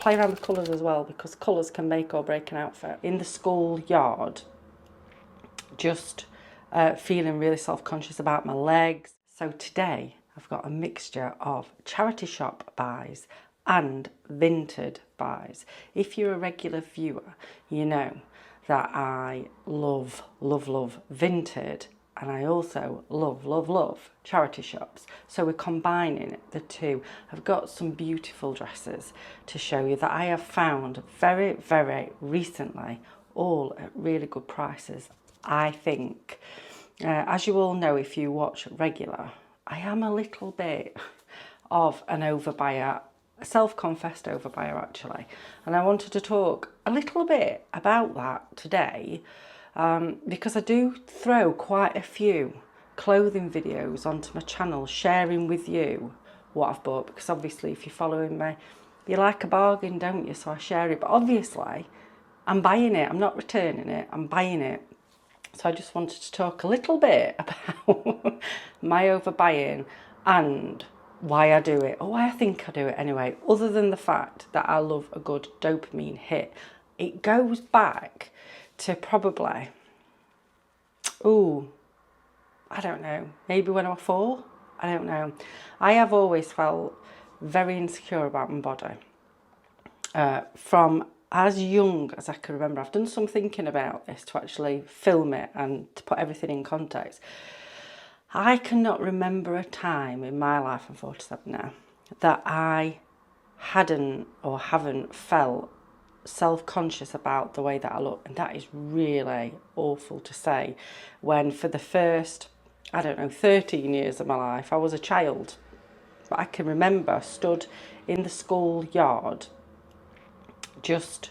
play around with colours as well, because colours can make or break an outfit. In the school yard, just feeling really self-conscious about my legs. So today I've got a mixture of charity shop buys and Vinted buys. If you're a regular viewer, you know that I love Vinted, and I also love charity shops. So we're combining the two. I've got some beautiful dresses to show you that I have found very recently, all at really good prices, I think. As you all know, if you watch regular, I am a little bit of an overbuyer, a self-confessed overbuyer actually, and I wanted to talk a little bit about that today, because I do throw quite a few clothing videos onto my channel sharing with you what I've bought, because obviously if you're following me, you like a bargain, don't you? So I share it, but obviously I'm buying it, I'm not returning it, I'm buying it. So I just wanted to talk a little bit about my overbuying and why I do it, or why I think I do it anyway, other than the fact that I love a good dopamine hit. It goes back to probably, I don't know, maybe when I was 4, I don't know. I have always felt very insecure about my body. From as young as I can remember. I've done some thinking about this to actually film it and to put everything in context. I cannot remember a time in my life, I'm 47 now, that I hadn't or haven't felt self-conscious about the way that I look. And that is really awful to say, when for the first, 13 years of my life, I was a child. But I can remember stood in the school yard, just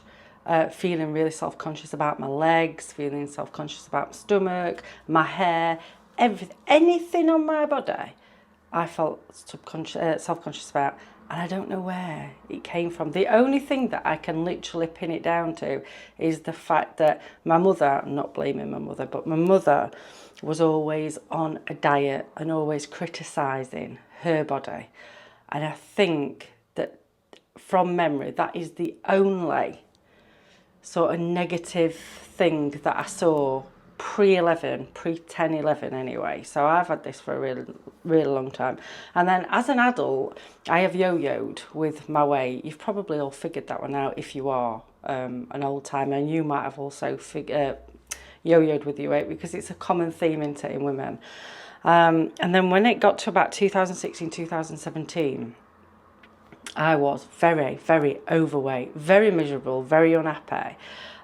feeling really self-conscious about my legs, feeling self-conscious about my stomach, my hair, everything, anything on my body I felt self-conscious about, and I don't know where it came from. The only thing that I can literally pin it down to is the fact that my mother, I'm not blaming my mother, but my mother was always on a diet and always criticising her body, and I think that from memory, that is the only sort of negative thing that I saw pre-10, 11 anyway. So I've had this for a really long time. And then as an adult, I have yo-yoed with my weight. You've probably all figured that one out if you are an old timer, and you might have also yo-yoed with your weight, because it's a common theme in women. And then when it got to about 2016, 2017, I was very overweight, very miserable, very unhappy,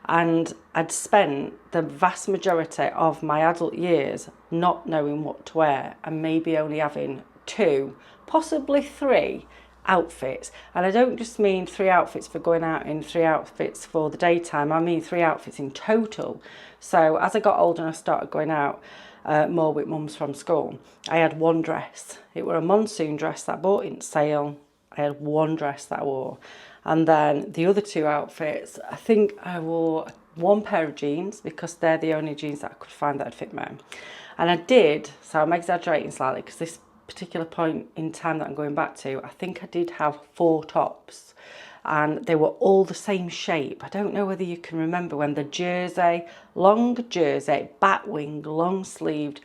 and I'd spent the vast majority of my adult years not knowing what to wear, and maybe only having 2, possibly 3 outfits. And I don't just mean 3 outfits for going out in, 3 outfits for the daytime, I mean 3 outfits in total. So as I got older and I started going out more with mums from school, I had 1 dress. It were a Monsoon dress that I bought in sale. I had 1 dress that I wore, and then the other 2 outfits, I think I wore 1 pair of jeans, because they're the only jeans that I could find that would fit me. And I did, so I'm exaggerating slightly, because this particular point in time that I'm going back to, I think I did have 4 tops, and they were all the same shape. I don't know whether you can remember when the jersey, long jersey, batwing, long sleeved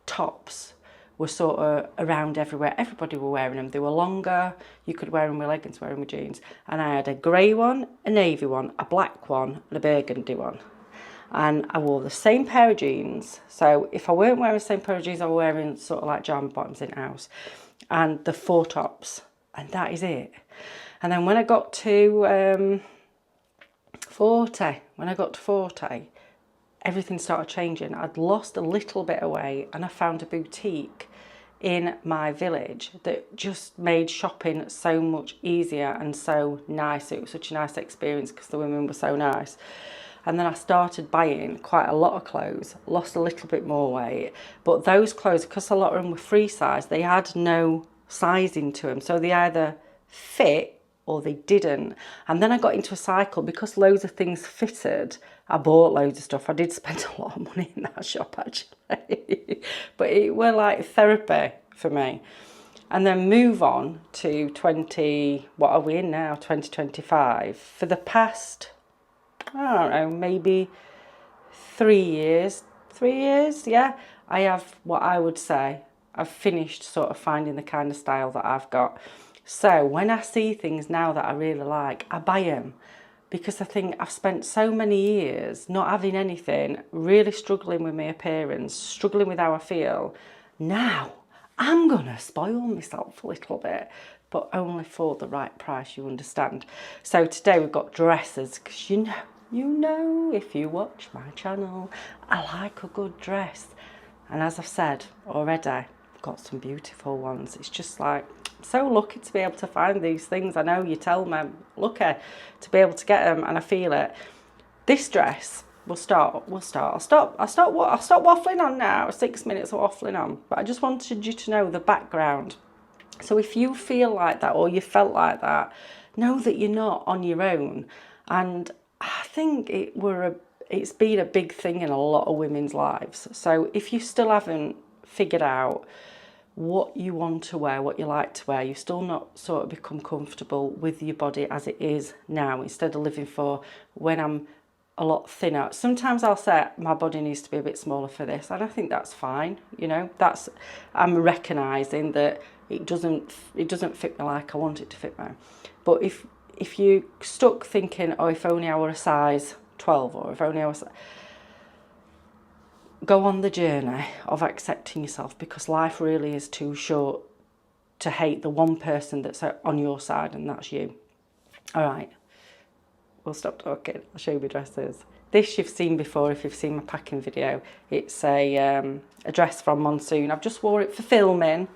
tops were sort of around everywhere. Everybody were wearing them. They were longer. You could wear them with leggings, wear them with jeans. And I had a grey one, a navy one, a black one, and a burgundy one. And I wore the same pair of jeans. So if I weren't wearing the same pair of jeans, I was wearing sort of like jam bottoms in house. And the 4 tops. And that is it. And then when I got to 40, everything started changing. I'd lost a little bit of weight, and I found a boutique in my village that just made shopping so much easier and so nice. It was such a nice experience because the women were so nice. And then I started buying quite a lot of clothes, lost a little bit more weight. But those clothes, because a lot of them were free size, they had no sizing to them. So they either fit or they didn't. And then I got into a cycle, because loads of things fitted, I bought loads of stuff. I did spend a lot of money in that shop actually. But it were like therapy for me. and then move on to what are we in now, 2025. For the past, I don't know, maybe 3 years, yeah, I have what I would say, I've finished sort of finding the kind of style that I've got. So when I see things now that I really like, I buy them, because I think I've spent so many years not having anything, really struggling with my appearance, struggling with how I feel. Now I'm gonna spoil myself a little bit, but only for the right price, you understand. So today we've got dresses, because you know, if you watch my channel, I like a good dress. And as I've said already, I've got some beautiful ones. It's just like, I'm so lucky to be able to find these things. I know you tell me I'm lucky to be able to get them, and I feel it. This dress, I'll stop waffling on now. 6 minutes of waffling on. But I just wanted you to know the background. So if you feel like that, or you felt like that, know that you're not on your own. And I think it's been a big thing in a lot of women's lives. So if you still haven't figured out what you want to wear, what you like to wear, you still not sort of become comfortable with your body as it is now, instead of living for when I'm a lot thinner. Sometimes I'll say my body needs to be a bit smaller for this, and I think that's fine. You know, I'm recognising that it doesn't fit me like I want it to fit me. But if you stuck thinking, oh, if only I were a size 12, or if only I was, go on the journey of accepting yourself, because life really is too short to hate the one person that's on your side, and that's you. All right, we'll stop talking. I'll show you my dresses. This you've seen before if you've seen my packing video. It's a dress from Monsoon. I've just wore it for filming.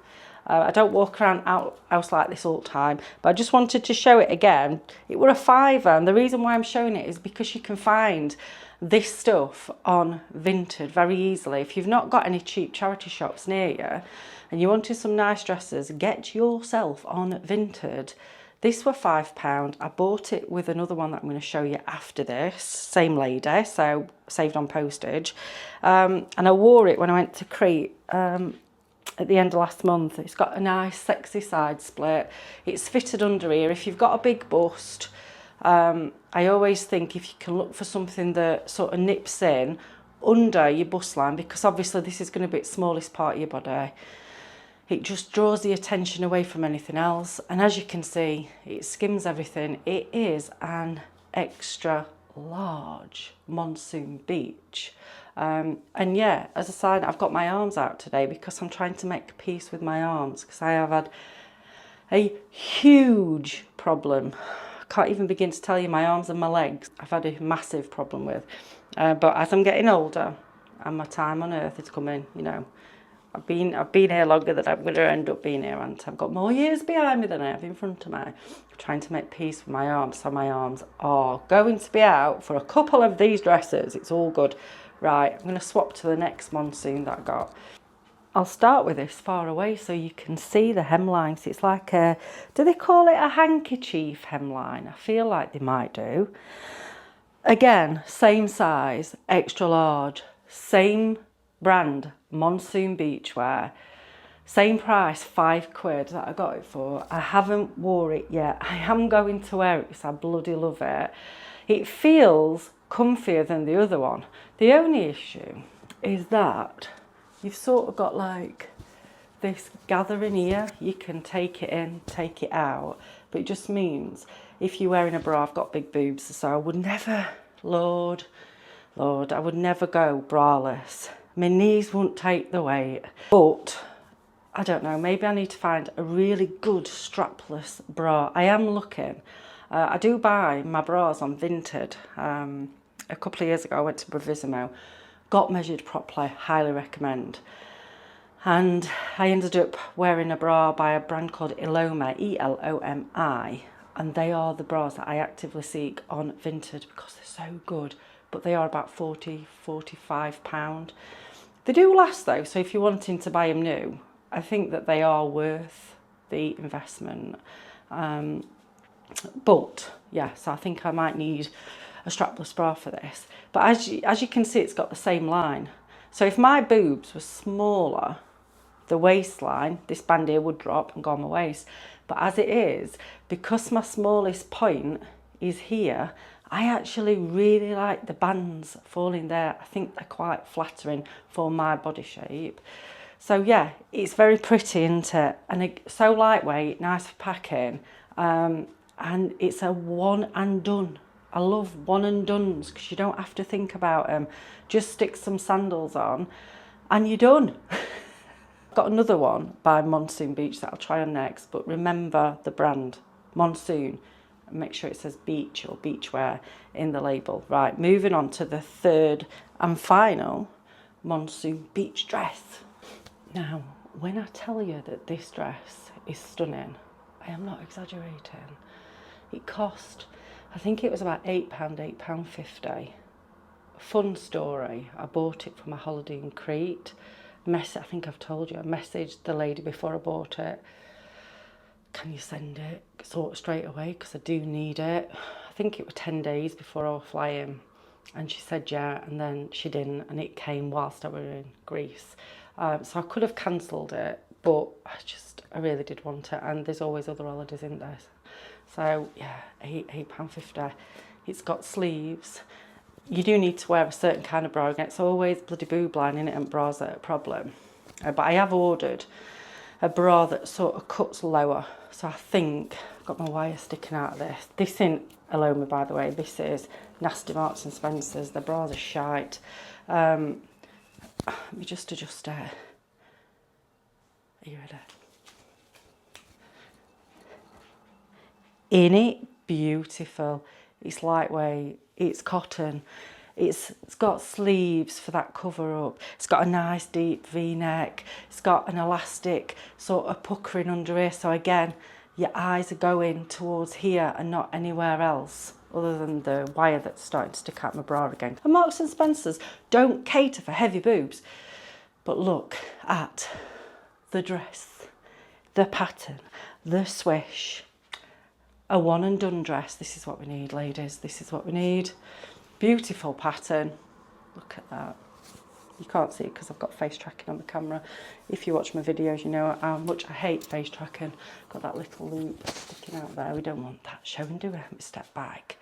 I don't walk around house like this all the time, but I just wanted to show it again. It were a £5, and the reason why I'm showing it is because you can find this stuff on Vinted very easily. If you've not got any cheap charity shops near you and you wanted some nice dresses, get yourself on Vinted. This were £5. I bought it with another one that I'm going to show you after this. Same lady, so saved on postage. And I wore it when I went to Crete at the end of last month. It's got a nice sexy side split. It's fitted under here. If you've got a big bust, I always think if you can look for something that sort of nips in under your bust line, because obviously this is going to be the smallest part of your body, it just draws the attention away from anything else. And as you can see, it skims everything. It is an extra large Monsoon Beach. And yeah, as a side, I've got my arms out today because I'm trying to make peace with my arms, because I have had a huge problem. I can't even begin to tell you my arms and my legs. I've had a massive problem with. But as I'm getting older and my time on earth is coming, you know, I've been here longer than I'm going to end up being here, and I've got more years behind me than I have in front of me. I'm trying to make peace with my arms, so my arms are going to be out for a couple of these dresses. It's all good. Right, I'm going to swap to the next Monsoon that I got. I'll start with this far away so you can see the hemlines. It's like do they call it a handkerchief hemline? I feel like they might do. Again, same size, extra large, same brand, Monsoon Beachwear, same price, £5 that I got it for. I haven't wore it yet. I am going to wear it because I bloody love it. It feels comfier than the other one. The only issue is that you've sort of got like this gathering here. You can take it in, take it out, but it just means if you're wearing a bra, I've got big boobs, so I would never, Lord, I would never go braless. My knees won't take the weight. But I don't know, maybe I need to find a really good strapless bra. I am looking. I do buy my bras on Vinted. A couple of years ago I went to Bravissimo, got measured properly, highly recommend. And I ended up wearing a bra by a brand called Elomi, E-L-O-M-I. And they are the bras that I actively seek on Vinted because they're so good. But they are about £40, £45. They do last though, so if you're wanting to buy them new, I think that they are worth the investment. But yeah, so I think I might need a strapless bra for this. But as you can see, it's got the same line. So if my boobs were smaller, the waistline, this band here would drop and go on my waist. But as it is, because my smallest point is here, I actually really like the bands falling there. I think they're quite flattering for my body shape. So yeah, it's very pretty, isn't it? And it's so lightweight, nice for packing. And it's a one and done. I love one and dones because you don't have to think about them. Just stick some sandals on and you're done. I've got another one by Monsoon Beach that I'll try on next, but remember the brand, Monsoon. Make sure it says beach or beachwear in the label. Right, moving on to the third and final Monsoon Beach dress. Now, when I tell you that this dress is stunning, I am not exaggerating. It cost, I think it was about £8, £8.50. Fun story, I bought it for my holiday in Crete. I think I've told you, I messaged the lady before I bought it. Can you send it sort of straight away, because I do need it. I think it was 10 days before I was flying, and she said yeah, and then she didn't, and it came whilst I was in Greece. So I could have cancelled it, but I really did want it, and there's always other holidays in there. So yeah, £8.50. It's got sleeves. You do need to wear a certain kind of bra again. It's always bloody boob line in it, and bras are a problem. But I have ordered a bra that sort of cuts lower. So I think I've got my wire sticking out of this. This isn't Aloma, by the way. This is Nasty Marks and Spencer's. The bras are shite. Let me just adjust it. Are you ready? In it, beautiful. It's lightweight. It's cotton. It's got sleeves for that cover up. It's got a nice deep V-neck. It's got an elastic sort of puckering under here. So again, your eyes are going towards here and not anywhere else other than the wire that's starting to stick out my bra again. And Marks and Spencer's don't cater for heavy boobs. But look at the dress, the pattern, the swish. A one and done dress. This is what we need, ladies. This is what we need. Beautiful pattern. Look at that. You can't see it because I've got face tracking on the camera. If you watch my videos, you know how much I hate face tracking. Got that little loop sticking out there. We don't want that showing, do we? Let me step back.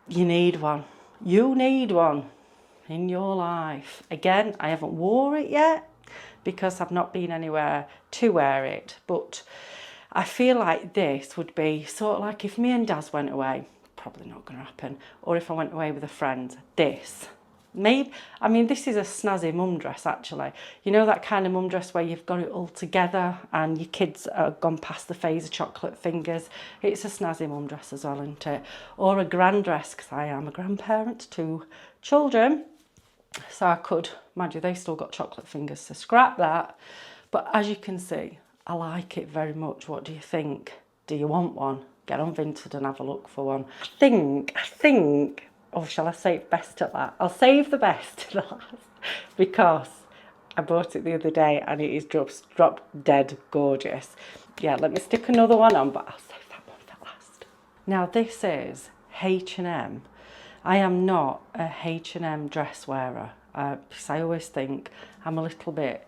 You need one. You need one in your life. Again, I haven't wore it yet because I've not been anywhere to wear it. But I feel like this would be sort of like if me and Daz went away. Probably not going to happen. Or if I went away with a friend, this. Maybe, I mean, this is a snazzy mum dress, actually. You know that kind of mum dress where you've got it all together and your kids are gone past the phase of chocolate fingers. It's a snazzy mum dress as well, isn't it? Or a grand dress, because I am a grandparent to 2 children. So I could, mind you, they still got chocolate fingers, so scrap that. But as you can see, I like it very much. What do you think? Do you want one? Get on Vinted and have a look for one. I think, or shall I save best at that? I'll save the best to the last because I bought it the other day and it is just drop dead gorgeous. Yeah, let me stick another one on, but I'll save that one for last. Now this is H&M. I am not a H&M dress wearer because I always think I'm a little bit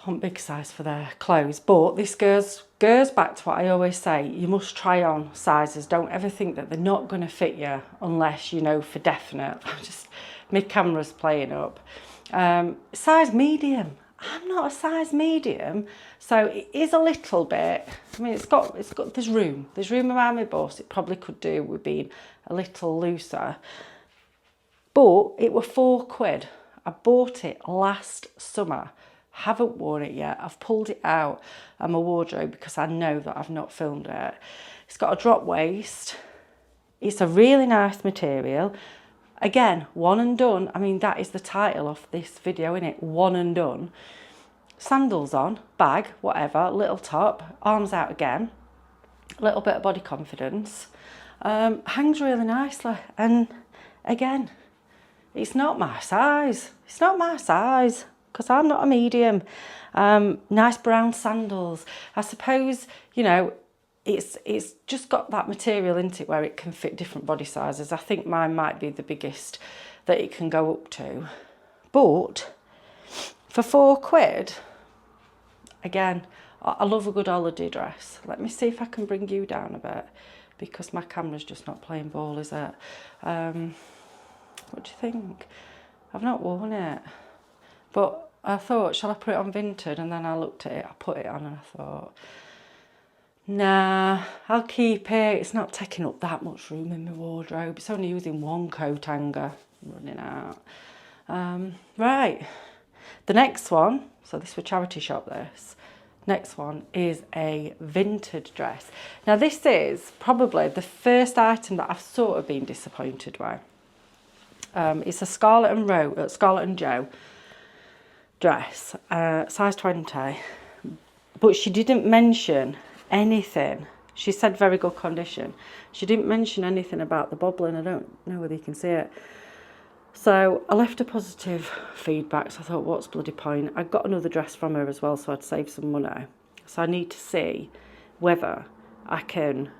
on big size for their clothes, but this goes back to what I always say. You must try on sizes. Don't ever think that they're not going to fit you unless you know for definite. My camera's playing up. Size medium. I'm not a size medium, so it is a little bit. I mean, there's room around my bust. It probably could do with being a little looser, but it were £4. I bought it last summer. Haven't worn it yet. I've pulled it out of my wardrobe because I know that I've not filmed it. It's got a drop waist. It's a really nice material. Again, one and done. I mean, that is the title of this video, innit? One and done. Sandals on, bag, whatever, little top, arms out again. A little bit of body confidence. Hangs really nicely. And again, it's not my size. It's not my size. Because I'm not a medium. Nice brown sandals. I suppose, you know, it's just got that material into it where it can fit different body sizes. I think mine might be the biggest that it can go up to. But For £4, again, I love a good holiday dress. Let me see if I can bring you down a bit, because my camera's just not playing ball, is it? What do you think? I've not worn it, but I thought, shall I put it on Vinted? And then I looked at it, I put it on, and I thought, nah, I'll keep it. It's not taking up that much room in my wardrobe. It's only using one coat hanger. I'm running out. Right, the next one, so this was charity shop this. Next one is a Vinted dress. Now this is probably the first item that I've sort of been disappointed with. It's a Scarlett and Jo dress, size 20, but she didn't mention anything. She said very good condition. She didn't mention anything about the bobbling. I don't know whether you can see it. So I left a positive feedback, so I thought, what's bloody point? I got another dress from her as well, so I'd save some money. So I need to see whether I can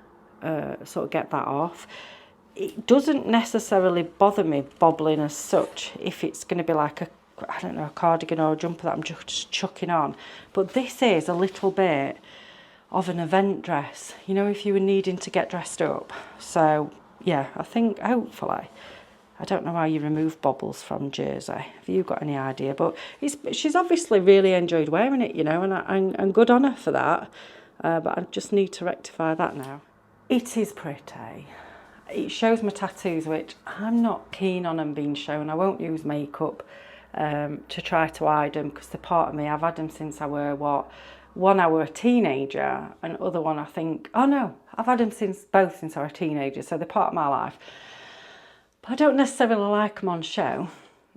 sort of get that off. It doesn't necessarily bother me bobbling as such if it's going to be like a, I don't know, a cardigan or a jumper that I'm just chucking on. But this is a little bit of an event dress, you know, if you were needing to get dressed up. So yeah, I think hopefully, I don't know how you remove bobbles from jersey. Have you got any idea? But she's obviously really enjoyed wearing it, you know, and good on her for that. But I just need to rectify that now. It is pretty. It shows my tattoos, which I'm not keen on them being shown. I won't use makeup to try to hide them, because they're part of me. I've had them since I were, one I were a teenager, and other one I think, oh no, I've had them since I were a teenager, so they're part of my life. But I don't necessarily like them on show.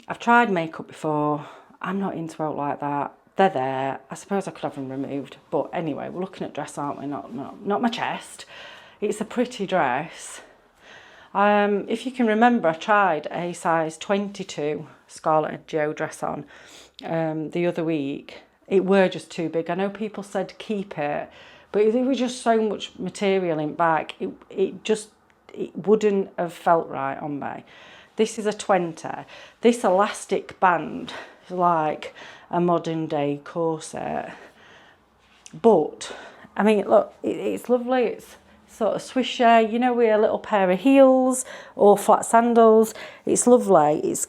I've tried makeup before. I'm not into it like that. They're there. I suppose I could have them removed. But anyway, we're looking at dress, aren't we? Not my chest. It's a pretty dress. If you can remember, I tried a size 22 Scarlett Jo dress on the other week. It were just too big. I know people said keep it, but there was just so much material in back. It wouldn't have felt right on me. This is a 20. This elastic band is like a modern day corset. But, I mean, look, it's lovely. It's sort of swisher, you know, with a little pair of heels or flat sandals. It's lovely. It's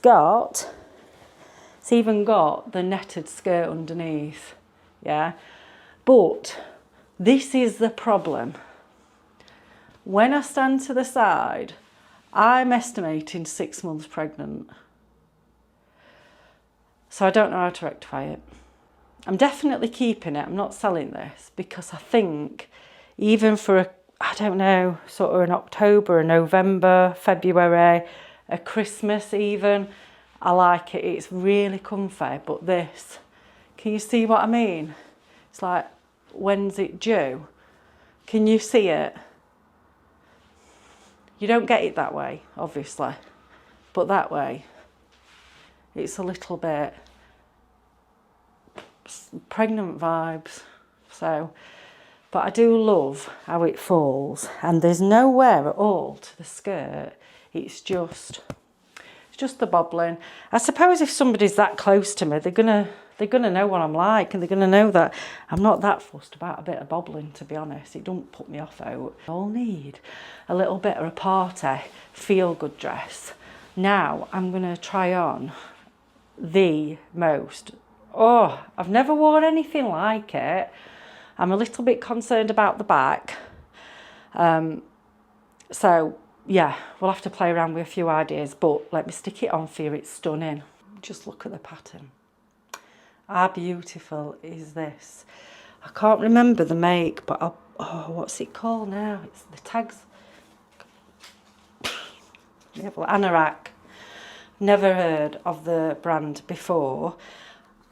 even got the netted skirt underneath, yeah. But this is the problem. When I stand to the side, I'm estimating 6 months pregnant. So I don't know how to rectify it. I'm definitely keeping it. I'm not selling this, because I think even for I don't know, sort of an October, a November, February, a Christmas even, I like it. It's really comfy. But this, can you see what I mean? It's like, when's it due? Can you see it? You don't get it that way, obviously, but that way, it's a little bit pregnant vibes. So, but I do love how it falls, and there's no wear at all to the skirt. It's just the bobbling. I suppose if somebody's that close to me, they're gonna know what I'm like, and they're gonna know that I'm not that fussed about a bit of bobbling, to be honest. It don't put me off out. I'll need a little bit of a party feel-good dress. Now I'm gonna try on the most. Oh, I've never worn anything like it. I'm a little bit concerned about the back. So yeah, we'll have to play around with a few ideas, but let me stick it on for you. It's stunning. Just look at the pattern. How beautiful is this? I can't remember the make, but what's it called now? It's the tags. Yeah, well, Anorak. Never heard of the brand before.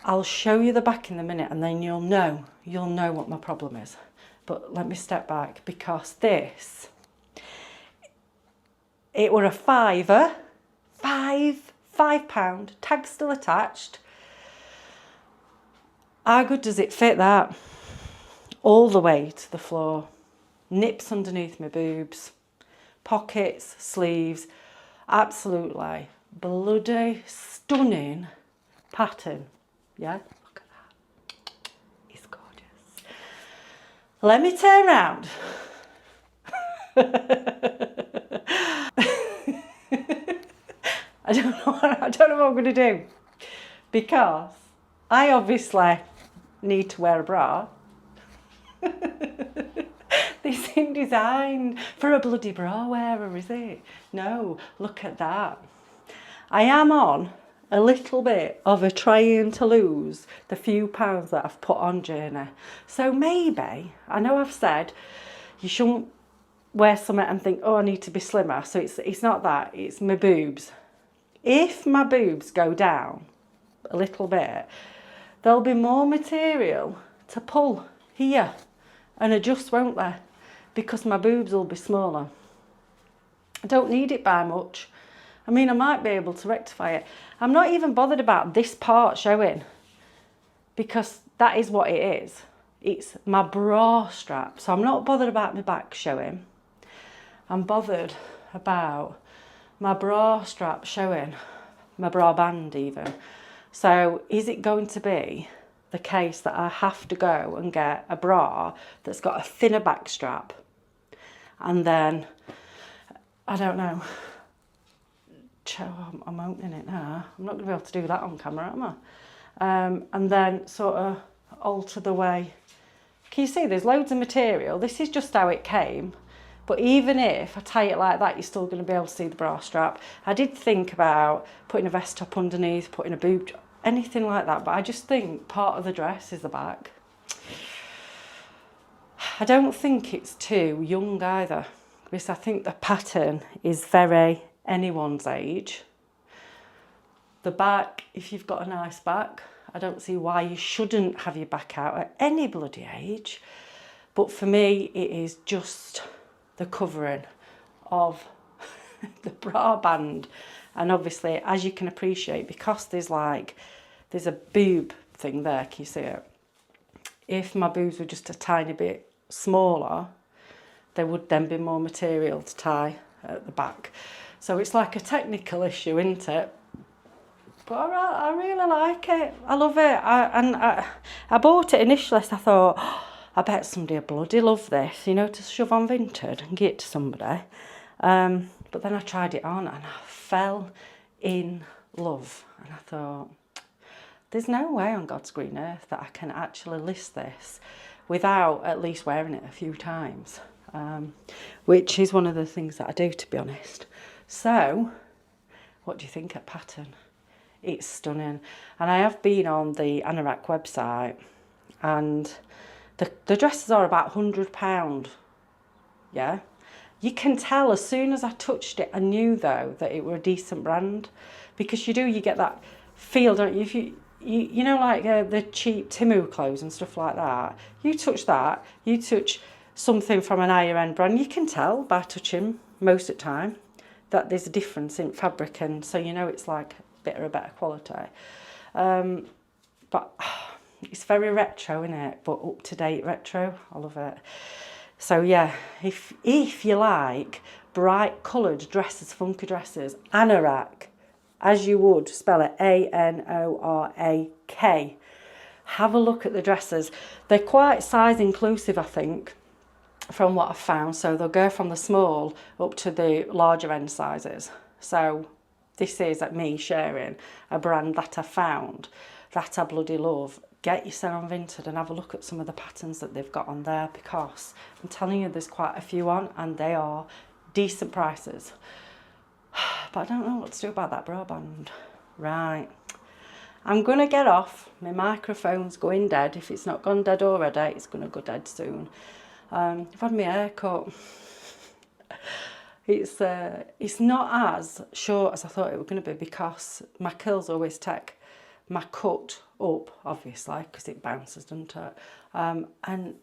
I'll show you the back in a minute, and then you'll know what my problem is. But let me step back, because this, it were a £5, £5, tag still attached. How good does it fit that? All the way to the floor. Nips underneath my boobs. Pockets, sleeves. Absolutely bloody stunning pattern. Yeah, look at that. It's gorgeous. Let me turn round. I don't know what I'm going to do, because I obviously need to wear a bra. This isn't designed for a bloody bra wearer, is it? No, look at that. I am on a little bit of a trying to lose the few pounds that I've put on journey. So maybe, I know I've said you shouldn't wear something and think, oh, I need to be slimmer. So it's not that, it's my boobs. If my boobs go down a little bit, there'll be more material to pull here and adjust, won't there? Because my boobs will be smaller. I don't need it by much. I mean, I might be able to rectify it. I'm not even bothered about this part showing, because that is what it is. It's my bra strap. So I'm not bothered about my back showing. I'm bothered about my bra strap showing, my bra band even. So is it going to be the case that I have to go and get a bra that's got a thinner back strap, and then, I don't know, I'm opening it now. I'm not going to be able to do that on camera, am I? And then sort of alter the way. Can you see there's loads of material? This is just how it came. But even if I tie it like that, you're still going to be able to see the bra strap. I did think about putting a vest top underneath, putting a boob, anything like that. But I just think part of the dress is the back. I don't think it's too young either, because I think the pattern is very anyone's age. The back, if you've got a nice back, I don't see why you shouldn't have your back out at any bloody age. But for me, it is just the covering of the bra band. And obviously, as you can appreciate, because there's a boob thing there, can you see it? If my boobs were just a tiny bit smaller, there would then be more material to tie at the back. So it's like a technical issue, isn't it? But I really like it. I love it. I bought it initially, so I thought, oh, I bet somebody will bloody love this, you know, to shove on Vinted and get it to somebody. But then I tried it on and I fell in love. And I thought, there's no way on God's green earth that I can actually list this without at least wearing it a few times. Which is one of the things that I do, to be honest. So, what do you think of pattern? It's stunning. And I have been on the Anorak website, and the dresses are about £100. Yeah? You can tell as soon as I touched it, I knew though that it were a decent brand, because you get that feel, don't you? If you know, like the cheap Timu clothes and stuff like that, you touch that, you touch something from an higher end brand, you can tell by touching most of the time that there's a difference in fabric, and so you know it's like a bit of a better quality. But it's very retro, isn't it? But up to date retro. I love it. So yeah, if you like bright coloured dresses, funky dresses, Anorak, as you would spell it, Anorak. Have a look at the dresses. They're quite size inclusive, I think, from what I've found. So they'll go from the small up to the larger end sizes. So this is at me sharing a brand that I found that I bloody love. Get yourself on Vinted and have a look at some of the patterns that they've got on there, because I'm telling you, there's quite a few on and they are decent prices. But I don't know what to do about that bra band. Right. I'm going to get off. My microphone's going dead. If it's not gone dead already, it's going to go dead soon. I've had my hair cut. It's not as short as I thought it was going to be, because my curls always take my cut up, obviously, because it bounces, doesn't it? And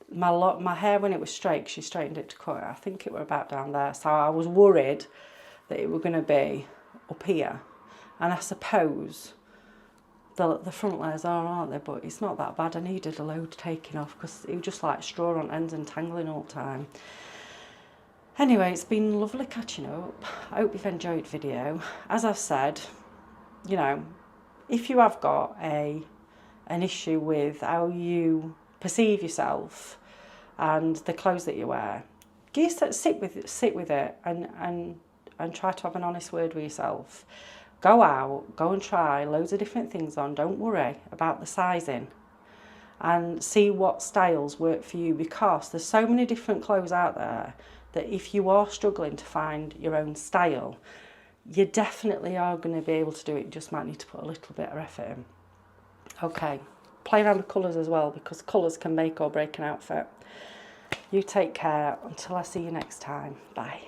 my hair, when it was straight, she straightened it to cut it. I think it were about down there. So I was worried that it were going to be up here. And I suppose the front layers aren't they? But it's not that bad. I needed a load taking off because it was just like straw on ends and tangling all the time. Anyway, it's been lovely catching up. I hope you've enjoyed the video. As I've said, you know, if you have got an issue with how you perceive yourself and the clothes that you wear, sit with it and try to have an honest word with yourself. Go out, go and try loads of different things on. Don't worry about the sizing, and see what styles work for you, because there's so many different clothes out there that if you are struggling to find your own style, you definitely are going to be able to do it. You just might need to put a little bit of effort in. Okay, play around with colours as well, because colours can make or break an outfit. You take care until I see you next time. Bye.